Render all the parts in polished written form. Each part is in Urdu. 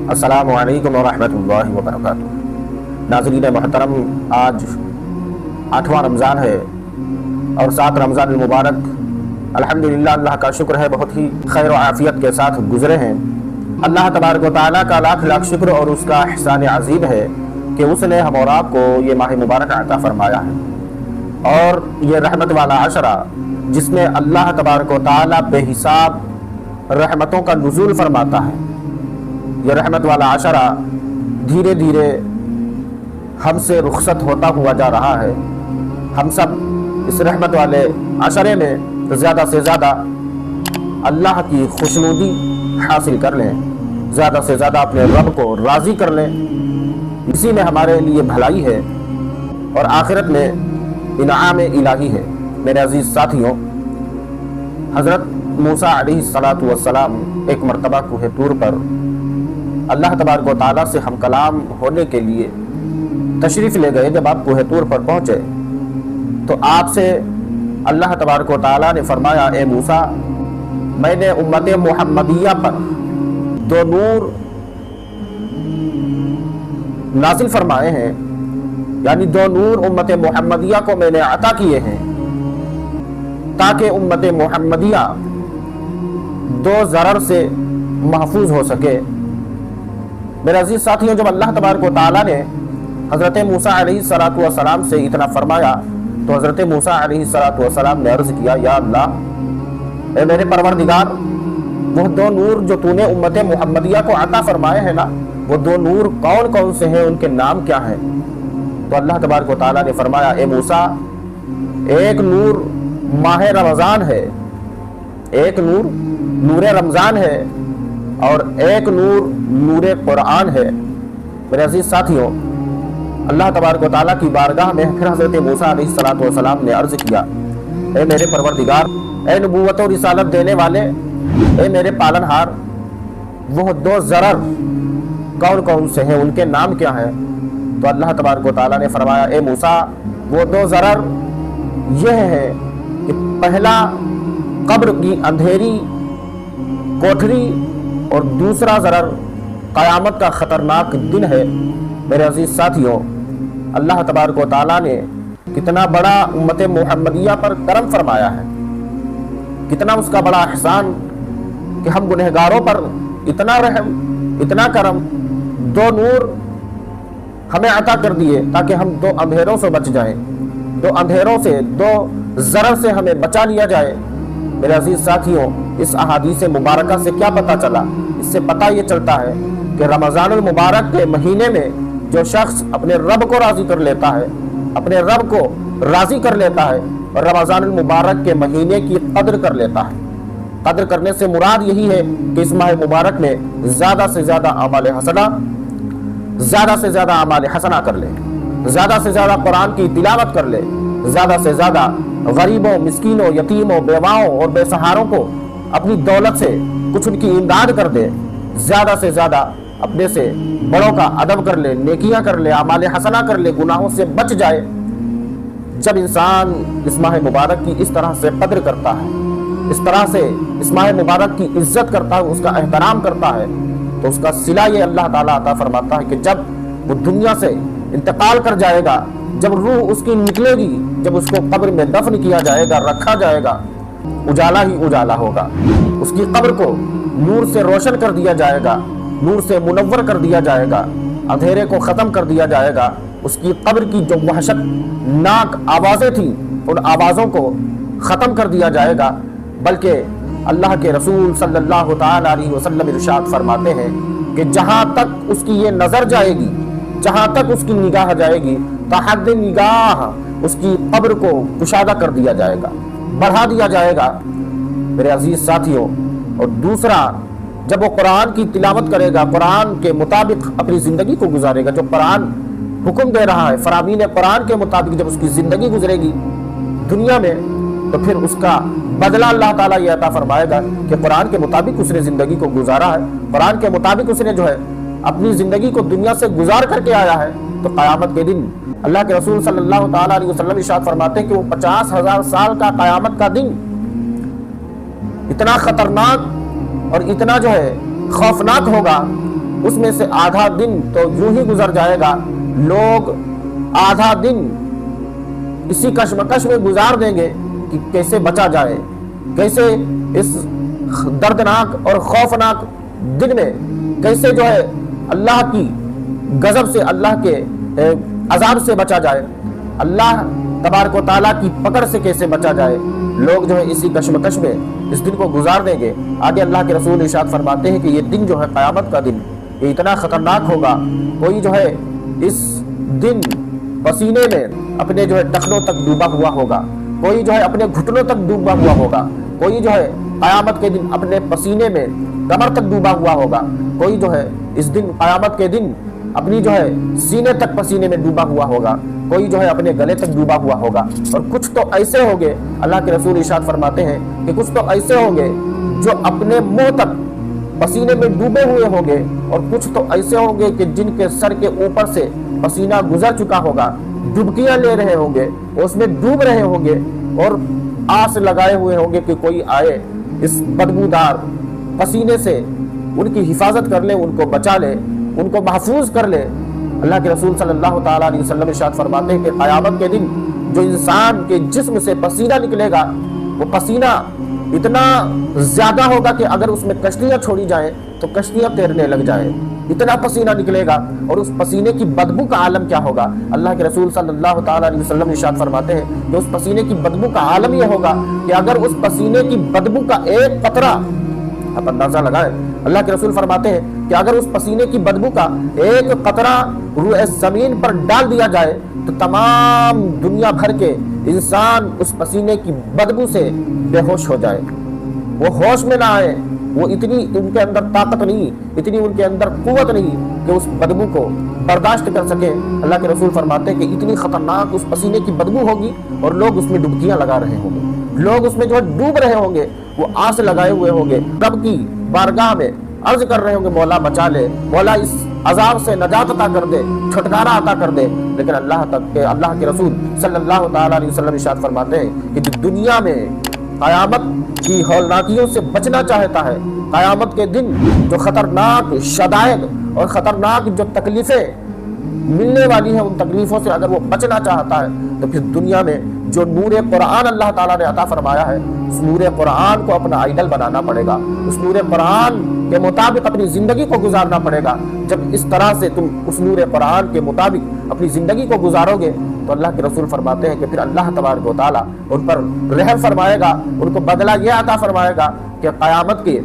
السلام علیکم ورحمۃ اللہ وبرکاتہ۔ ناظرین محترم، آج 8واں رمضان ہے اور 7 رمضان المبارک الحمدللہ اللہ کا شکر ہے بہت ہی خیر و عافیت کے ساتھ گزرے ہیں۔ اللہ تبارک و تعالیٰ کا لاکھ لاکھ شکر اور اس کا احسان عظیم ہے کہ اس نے ہم اور آپ کو یہ ماہ مبارک عطا فرمایا ہے، اور یہ رحمت والا عشرہ جس میں اللہ تبارک و تعالیٰ بے حساب رحمتوں کا نزول فرماتا ہے، یہ رحمت والا عشرہ دھیرے دھیرے ہم سے رخصت ہوتا ہوا جا رہا ہے۔ ہم سب اس رحمت والے عشرے میں زیادہ سے زیادہ اللہ کی خوشنودی حاصل کر لیں، زیادہ سے زیادہ اپنے رب کو راضی کر لیں، اسی میں ہمارے لیے بھلائی ہے اور آخرت میں انعام الہی ہے۔ میرے عزیز ساتھیوں، حضرت موسیٰ علیہ السلام ایک مرتبہ کوہ طور پر اللہ تبارک و تعالیٰ سے ہم کلام ہونے کے لیے تشریف لے گئے۔ جب آپ کوہ طور پر پہنچے تو آپ سے اللہ تبارک و تعالیٰ نے فرمایا، اے موسیٰ، میں نے امت محمدیہ پر 2 نور نازل فرمائے ہیں، یعنی 2 نور امت محمدیہ کو میں نے عطا کیے ہیں تاکہ امت محمدیہ 2 ضرر سے محفوظ ہو سکے۔ میرے عزیز ساتھیوں، جب اللہ تبارک و تعالیٰ نے حضرت موسیٰ علیہ السلام سے اتنا فرمایا تو حضرت موسیٰ علیہ السلام نے عرض کیا، یا اللہ، اے میرے پروردگار، وہ 2 نور جو تو نے امت محمدیہ کو عطا فرمائے ہیں نا، وہ 2 نور کون کون سے ہیں، ان کے نام کیا ہیں؟ تو اللہ تبارک و تعالیٰ نے فرمایا، اے موسیٰ، ایک نور ماہ رمضان ہے، ایک نور نور رمضان ہے، اور ایک نور نور قرآن ہے۔ میرے عزیز ساتھیوں، اللہ تبارک و تعالیٰ کی بارگاہ میں پھر حضرت موسیٰ علیہ السلام نے عرض کیا، اے میرے پروردگار، اے نبوت و رسالت دینے والے، اے میرے پالنہار، وہ 2 ضرر کون کون سے ہیں، ان کے نام کیا ہیں؟ تو اللہ تبارک و تعالیٰ نے فرمایا، اے موسیٰ، وہ 2 ضرر یہ ہے کہ پہلا قبر کی اندھیری کوٹھری، اور دوسرا ضرر قیامت کا خطرناک دن ہے۔ میرے عزیز ساتھیوں، اللہ تبارک و تعالیٰ نے کتنا بڑا امت محمدیہ پر کرم فرمایا ہے، کتنا اس کا بڑا احسان کہ ہم گنہگاروں پر اتنا رحم، اتنا کرم، 2 نور ہمیں عطا کر دیے تاکہ ہم 2 اندھیروں سے بچ جائیں، 2 اندھیروں سے، 2 ضرر سے ہمیں بچا لیا جائے۔ میرے عزیز ساتھیوں، اس احادیث مبارکہ سے کیا پتہ چلا؟ اس سے پتہ یہ چلتا ہے کہ رمضان المبارک کے مہینے میں جو شخص اپنے رب کو راضی کر لیتا ہے، اپنے رب کو راضی کر لیتا ہے، اور رمضان المبارک کے مہینے کی قدر کر لیتا ہے۔ قدر کرنے سے مراد یہی ہے کہ اس ماہ مبارک میں زیادہ سے زیادہ اعمال حسنہ کر لے، زیادہ سے زیادہ قرآن کی تلاوت کر لے، زیادہ سے زیادہ غریبوں، مسکینوں، یتیموں، بیواؤں اور بے سہاروں کو اپنی دولت سے کچھ ان کی امداد کر دے، زیادہ سے زیادہ اپنے سے بڑوں کا ادب کر لے، نیکیاں کر لے، اعمال حسنہ کر لے، گناہوں سے بچ جائے۔ جب انسان اس ماہ مبارک کی اس طرح سے قدر کرتا ہے، اس طرح سے اس ماہ مبارک کی عزت کرتا ہے، اس کا احترام کرتا ہے، تو اس کا صلہ یہ اللہ تعالیٰ عطا فرماتا ہے کہ جب وہ دنیا سے انتقال کر جائے گا، جب روح اس کی نکلے گی، جب اس کو قبر میں دفن کیا جائے گا، رکھا جائے گا، اجالا ہی اجالا ہوگا، اس کی قبر کو نور سے روشن کر دیا جائے گا، نور سے منور کر دیا جائے گا، اندھیرے کو ختم کر دیا جائے گا۔ اس کی قبر کی جو وحشت ناک آوازیں تھیں، ان آوازوں کو ختم کر دیا جائے گا، بلکہ اللہ کے رسول صلی اللہ تعالی علیہ وسلم ارشاد فرماتے ہیں کہ جہاں تک اس کی یہ نظر جائے گی، جہاں تک اس کی نگاہ جائے گی، تحد نگاہ اس کی قبر کو کشادہ کر دیا جائے گا، بڑھا دیا جائے گا۔ میرے عزیز ساتھیوں، اور دوسرا، جب وہ قرآن کی تلاوت کرے گا، قرآن کے مطابق اپنی زندگی کو گزارے گا، جو قرآن حکم دے رہا ہے، فرامین قرآن کے مطابق جب اس کی زندگی گزرے گی دنیا میں، تو پھر اس کا بدلہ اللہ تعالیٰ یہ عطا فرمائے گا کہ قرآن کے مطابق اس نے زندگی کو گزارا ہے، قرآن کے مطابق اس نے جو ہے اپنی زندگی کو دنیا سے گزار کر کے آیا ہے، تو قیامت کے دن اللہ کے رسول صلی اللہ تعالیٰ علیہ وسلم ارشاد فرماتے ہیں کہ وہ 50,000 سال کا قیامت کا دن اتنا خطرناک اور اتنا جو ہے خوفناک ہوگا اس میں سے آدھا دن تو یوں ہی گزر جائے گا، لوگ آدھا دن اسی کشمکش میں گزار دیں گے کہ کیسے بچا جائے، کیسے اس دردناک اور خوفناک دن میں کیسے جو ہے اللہ کی غضب سے، اللہ کے عذاب سے بچا جائے، اللہ تبارک و تعالیٰ کی پکڑ سے کیسے بچا جائے۔ لوگ جو ہے اسی کشمکش میں اس دن کو گزار دیں گے۔ آگے اللہ کے رسول ارشاد فرماتے ہیں کہ یہ دن جو ہے قیامت کا دن، یہ اتنا خطرناک ہوگا، کوئی جو ہے اس دن پسینے میں اپنے جو ہے ٹخنوں تک ڈوبا ہوا ہوگا، کوئی جو ہے اپنے گھٹنوں تک ڈوبا ہوا ہوگا، کوئی جو ہے قیامت کے دن اپنے پسینے میں کمر تک ڈوبا ہوا ہوگا، کوئی جو ہے اس دن قیامت کے دن اپنی جو ہے سینے تک پسینے میں ڈوبا ہوا ہوگا، کوئی جو ہے اپنے گلے تک ڈوبا ہوا ہوگا، اور کچھ تو ایسے ہوں گے، اللہ کے رسول ارشاد فرماتے ہیں کہ کچھ تو ایسے ہوں گے جو اپنے منہ تک پسینے میں ڈوبے ہوئے ہوں گے، اور کچھ تو ایسے ہوں گے کہ جن کے سر کے اوپر سے پسینہ گزر چکا ہوگا، ڈبکیاں لے رہے ہوں گے، اس میں ڈوب رہے ہوں گے، اور آس لگائے ہوئے ہوں گے کہ کوئی آئے اس بدبودار پسینے سے ان کی حفاظت کر لے، ان کو بچا لے، ان کو محفوظ کر لے۔ اللہ کے رسول صلی اللہ تعالیٰ علیہ وسلم ارشاد فرماتے ہیں کہ قیامت کے دن جو انسان کے جسم سے پسینہ نکلے گا، وہ پسینہ اتنا زیادہ ہوگا کہ اگر اس میں کشتیاں چھوڑی جائیں تو کشتیاں تیرنے لگ جائیں، اتنا پسینہ نکلے گا۔ اور اس پسینے کی بدبو کا عالم کیا ہوگا؟ اللہ کے رسول صلی اللہ تعالیٰ علیہ وسلم ارشاد فرماتے ہیں کہ اس پسینے کی بدبو کا عالم یہ ہوگا کہ اگر اس پسینے کی بدبو کا ایک قطرہ، آپ اندازہ لگائیں، اللہ کے رسول فرماتے ہیں کہ اگر اس پسینے کی بدبو کا ایک قطرہ روئے زمین پر ڈال دیا جائے تو تمام دنیا بھر کے انسان اس پسینے کی بدبو سے بے ہوش ہو جائے، وہ ہوش میں نہ آئے، وہ اتنی ان کے اندر طاقت نہیں، اتنی ان کے اندر قوت نہیں کہ اس بدبو کو برداشت کر سکے۔ اللہ کے رسول فرماتے ہیں کہ اتنی خطرناک اس پسینے کی بدبو ہوگی، اور لوگ اس میں ڈبکیاں لگا رہے ہوں گے، لوگ اس میں جو ہے ڈوب رہے ہوں گے، وہ آس لگائے ہوئے ہوں گے، رب کی بارگاہ میں عرض کر رہے ہوں گے مولا بچا لے، مولا اس عذاب سے نجات عطا کر دے، چھٹکارا عطا کر دے۔ لیکن اللہ کے رسول صلی اللہ تعالیٰ علیہ وسلم ارشاد فرماتے ہیں کہ جو دنیا میں قیامت کی ہولناکیوں سے بچنا چاہتا ہے، قیامت کے دن جو خطرناک شدائد اور خطرناک جو تکلیفیں ملنے والی ہیں، ان تکلیفوں سے اگر وہ بچنا چاہتا ہے تو پھر دنیا میں جو نور قرآن اللہ تعالیٰ نے عطا فرمایا ہے، اس نور قرآن کو اپنا آئیڈل بنانا پڑے گا، اس نور قرآن کے مطابق اپنی زندگی کو گزارنا پڑے گا۔ جب اس طرح سے تم اس نور قرآن کے مطابق اپنی زندگی کو گزارو گے تو اللہ کے رسول فرماتے ہیں کہ پھر اللہ تبارک و تعالیٰ ان پر رحم فرمائے گا، ان کو بدلہ یہ عطا فرمائے گا کہ قیامت کے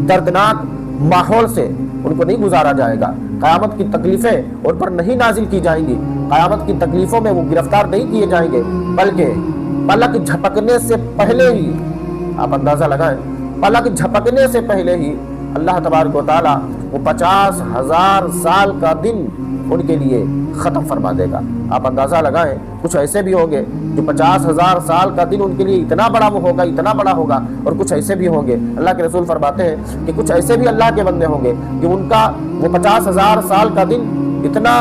دردناک ماحول سے ان کو نہیں گزارا جائے گا، قیامت کی تکلیفیں ان پر نہیں نازل کی جائیں گی، قیامت کی تکلیفوں میں وہ گرفتار نہیں کیے جائیں گے، بلکہ پلک جھپکنے سے پہلے ہی، آپ اندازہ لگائیں، پلک جھپکنے سے پہلے ہی اللہ تبارک و تعالیٰ وہ 50,000 سال کا دن ان کے لیے ختم فرما دے گا۔ آپ اندازہ لگائیں، کچھ ایسے بھی ہوں گے جو 50,000 سال کا دن ان کے لیے اتنا بڑا وہ ہوگا، اتنا بڑا ہوگا، اور کچھ ایسے بھی ہوں گے، اللہ کے رسول فرماتے ہیں کہ کچھ ایسے بھی اللہ کے بندے ہوں گے کہ ان کا وہ 50,000 سال کا دن اتنا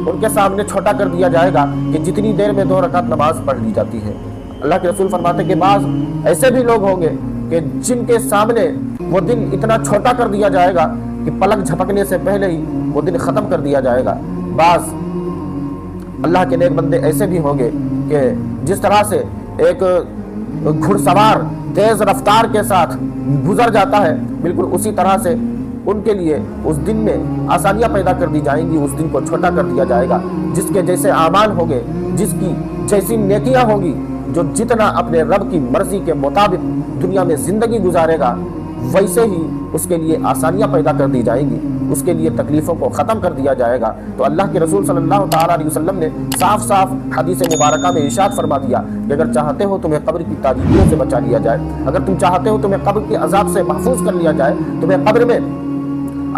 ان کے سامنے چھوٹا کر دیا جائے گا کہ جتنی دیر میں 2 رکعت نماز پڑھ لی جاتی ہے۔ اللہ کے رسول فرماتے ہیں کہ بعض ایسے بھی لوگ ہوں گے کہ جن کے سامنے وہ دن اتنا چھوٹا کر دیا جائے گا کہ پلک جھپکنے سے پہلے ہی وہ دن ختم کر دیا جائے گا۔ بعض اللہ کے نیک بندے ایسے بھی ہوں گے کہ جس طرح سے ایک گھڑ سوار تیز رفتار کے ساتھ گزر جاتا ہے، بالکل اسی طرح سے ان کے لیے اس دن میں آسانیاں پیدا کر دی جائیں گی، اس دن کو چھوٹا کر دیا جائے گا۔ جس کے جیسے اعمال ہوں گے، جس کی جیسی نیکیاں ہوں گی، جو جتنا اپنے رب کی مرضی کے مطابق دنیا میں زندگی گزارے گا، ویسے ہی اس کے لیے آسانیاں پیدا کر دی جائیں گی، اس کے لیے تکلیفوں کو ختم کر دیا جائے گا۔ تو اللہ کے رسول صلی اللہ تعالیٰ علیہ وسلم نے صاف صاف حدیث مبارکہ میں ارشاد فرما دیا کہ اگر چاہتے ہو تمہیں قبر کی تاریکیوں سے بچا لیا جائے، اگر تم چاہتے ہو تمہیں قبر کے عذاب سے محفوظ کر لیا جائے، تمہیں قبر میں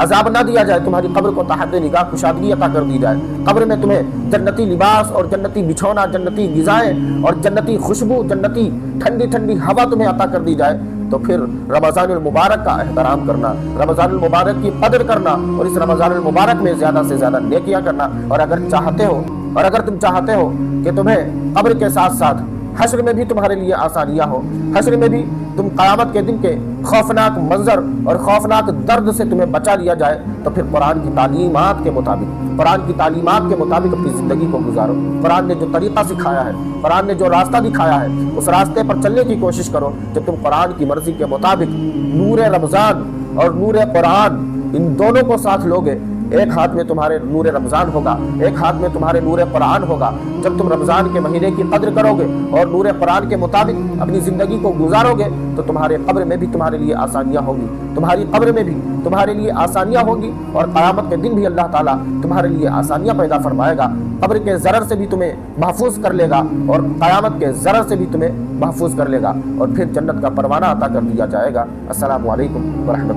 عذاب نہ دیا جائے، تمہاری قبر کو تحت نگاہ کشادگی عطا کر دی جائے، قبر میں تمہیں جنتی لباس اور جنتی بچھونا، جنتی غذائیں اور جنتی خوشبو، جنتی ٹھنڈی ٹھنڈی ہوا تمہیں عطا کر دی جائے، تو پھر رمضان المبارک کا احترام کرنا، رمضان المبارک کی قدر کرنا، اور اس رمضان المبارک میں زیادہ سے زیادہ نیکیاں کرنا۔ اور اگر تم چاہتے ہو کہ تمہیں قبر کے ساتھ ساتھ حشر میں بھی تمہارے لیے آسانیاں ہوں، حشر میں بھی تم قیامت کے دن کے خوفناک منظر اور خوفناک درد سے تمہیں بچا لیا جائے، تو پھر قرآن کی تعلیمات کے مطابق، قرآن کی تعلیمات کے مطابق اپنی زندگی کو گزارو۔ قرآن نے جو طریقہ سکھایا ہے، قرآن نے جو راستہ دکھایا ہے، اس راستے پر چلنے کی کوشش کرو۔ جب تم قرآن کی مرضی کے مطابق نور رمضان اور نور قرآن ان دونوں کو ساتھ لوگے، ایک ہاتھ میں تمہارے نور رمضان ہوگا، ایک ہاتھ میں تمہارے نور قرآن ہوگا۔ جب تم رمضان کے مہینے کی قدر کرو گے اور نور قرآن کے مطابق اپنی زندگی کو گزارو گے، تو تمہارے قبر میں بھی تمہارے لیے آسانیاں ہوں گی، تمہاری قبر میں بھی تمہارے لیے آسانیاں ہوں گی، اور قیامت کے دن بھی اللہ تعالیٰ تمہارے لیے آسانیاں پیدا فرمائے گا۔ قبر کے ضرر سے بھی تمہیں محفوظ کر لے گا اور قیامت کے ضرر سے بھی تمہیں محفوظ کر لے گا، اور پھر جنت کا پروانہ عطا کر دیا جائے گا۔ السلام علیکم ورحمۃ اللہ۔